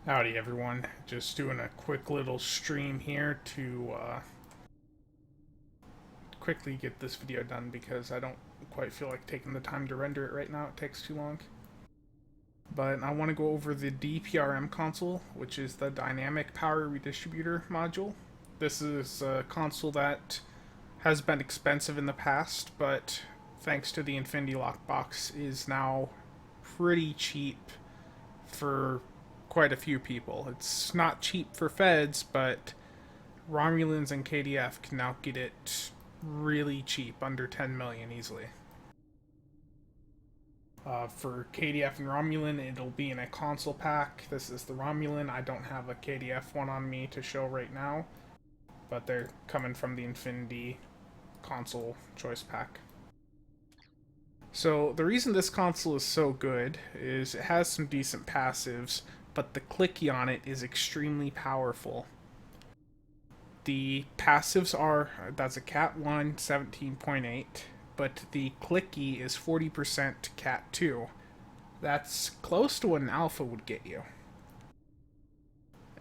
Howdy everyone, just doing a quick little stream here to quickly get this video done because I don't quite feel like taking the time to render it right now, it takes too long. But I want to go over the DPRM console, which is the Dynamic Power Redistributor module. This is a console that has been expensive in the past, but thanks to the Infinity Lockbox is now pretty cheap for quite a few people. It's not cheap for feds, but Romulans and KDF can now get it really cheap, under 10 million easily. For KDF and Romulan, it'll be in a console pack. This is the Romulan. I don't have a KDF one on me to show right now, but they're coming from the Infinity console choice pack. So the reason this console is so good is it has some decent passives, but the clicky on it is extremely powerful. The passives are, that's a Cat 1 17.8, but the clicky is 40% Cat 2. That's close to what an alpha would get you.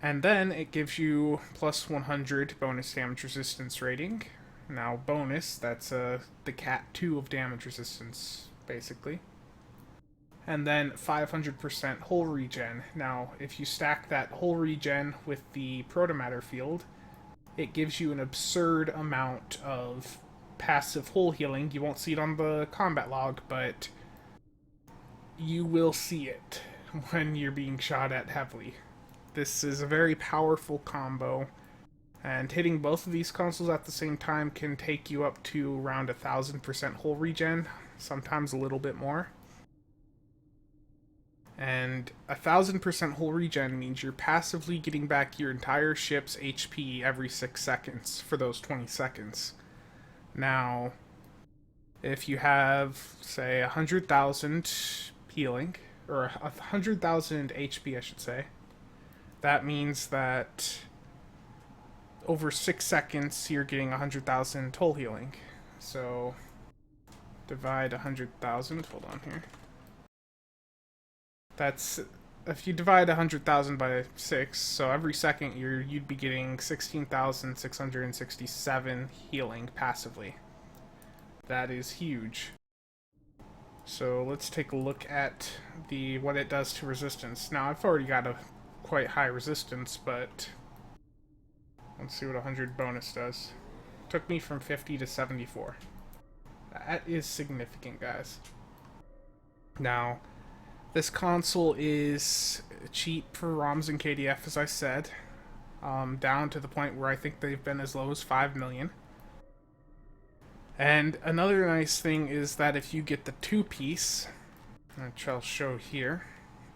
And then it gives you plus 100 bonus damage resistance rating. Now bonus, that's the Cat 2 of damage resistance, basically. And then 500% hull regen. Now, if you stack that hull regen with the protomatter field, it gives you an absurd amount of passive hull healing. You won't see it on the combat log, but you will see it when you're being shot at heavily. This is a very powerful combo, and hitting both of these consoles at the same time can take you up to around 1000% hull regen, sometimes a little bit more. And 1000% hull regen means you're passively getting back your entire ship's HP every 6 seconds for those 20 seconds. Now, if you have, say, 100,000 healing, or 100,000 HP, I should say, that means that over 6 seconds you're getting 100,000 hull healing. So, divide 100,000, hold on here. That's, if you divide 100,000 by 6, so every second you'd be getting 16,667 healing passively. That is huge. So let's take a look at what it does to resistance. Now I've already got a quite high resistance, but let's see what 100 bonus does. Took me from 50 to 74. That is significant, guys. Now, this console is cheap for ROMs and KDF, as I said, down to the point where I think they've been as low as 5 million. And another nice thing is that if you get the 2-piece, which I'll show here,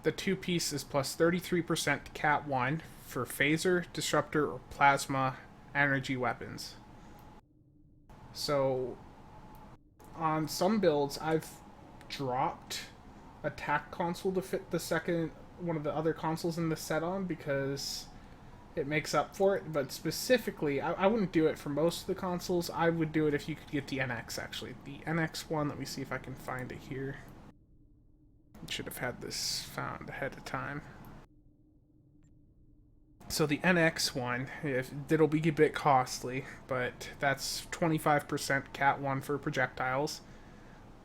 the 2-piece is plus 33% Cat 1 for phaser, disruptor, or plasma energy weapons. So, on some builds, I've dropped attack console to fit the one of the other consoles in the set on because it makes up for it, but specifically I wouldn't do it for most of the consoles. I would do it if you could get the NX, actually. The NX one, let me see if I can find it here. I should have had this found ahead of time. So the NX one, it'll be a bit costly, but that's 25% Cat 1 for projectiles,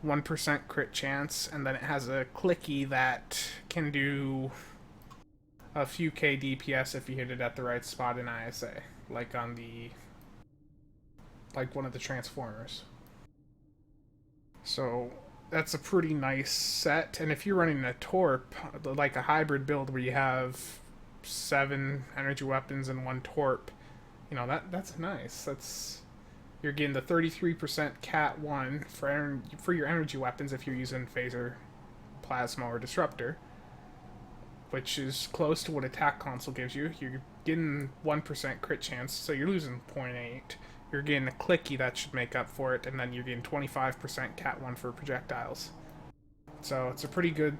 1% crit chance, and then it has a clicky that can do a few K DPS if you hit it at the right spot in ISA, like on one of the Transformers. So that's a pretty nice set, and if you're running a Torp, like a hybrid build where you have 7 energy weapons and 1 Torp, you know, that's nice. You're getting the 33% Cat 1 for your energy weapons if you're using phaser, plasma, or disruptor, which is close to what attack console gives you. You're getting 1% crit chance, so you're losing 0.8. You're getting a clicky that should make up for it, and then you're getting 25% Cat 1 for projectiles. So it's a pretty good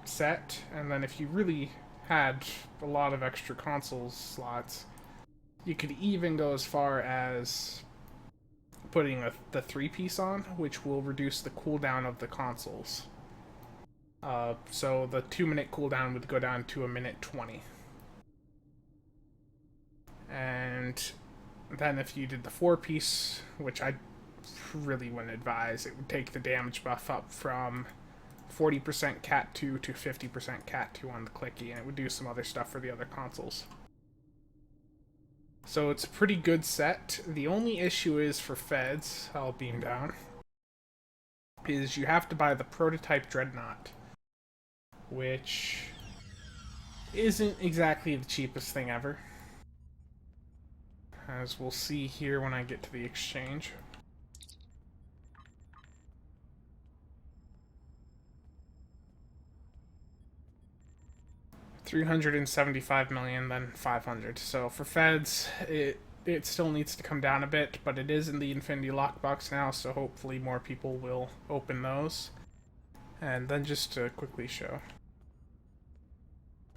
set, and then if you really had a lot of extra console slots, you could even go as far as putting the 3-piece on, which will reduce the cooldown of the consoles. So the 2-minute cooldown would go down to 1:20. And then if you did the 4-piece, which I really wouldn't advise, it would take the damage buff up from 40% Cat 2 to 50% Cat 2 on the clicky, and it would do some other stuff for the other consoles. So it's a pretty good set. The only issue is for Feds, I'll beam down, is you have to buy the prototype Dreadnought, which isn't exactly the cheapest thing ever, as we'll see here when I get to the exchange. $375 million, then 500. So for Feds, it still needs to come down a bit, but it is in the Infinity Lockbox now, so hopefully more people will open those. And then just to quickly show,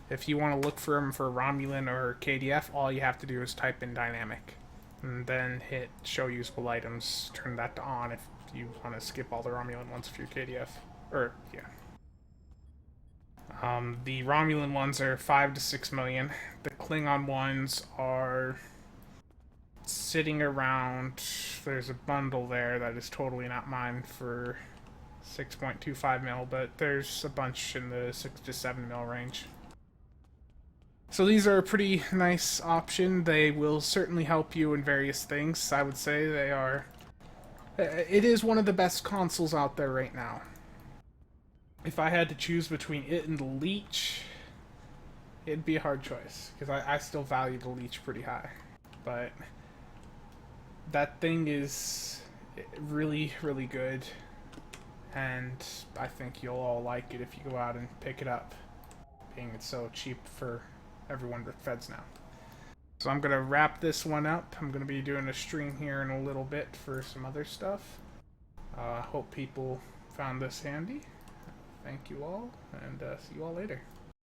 if you want to look for them for Romulan or KDF, all you have to do is type in dynamic, and then hit show usable items, turn that to on if you want to skip all the Romulan ones for your KDF. Or, yeah. The Romulan ones are 5 to 6 million. The Klingon ones are sitting around. There's a bundle there that is totally not mine for 6.25 mil, but there's a bunch in the 6 to 7 mil range. So these are a pretty nice option. They will certainly help you in various things. I would say they are. It is one of the best consoles out there right now. If I had to choose between it and the Leech, it'd be a hard choice, because I still value the Leech pretty high. But that thing is really, really good, and I think you'll all like it if you go out and pick it up, being it's so cheap for everyone with Feds now. So I'm going to wrap this one up. I'm going to be doing a stream here in a little bit for some other stuff. Hope people found this handy. Thank you all, and see you all later.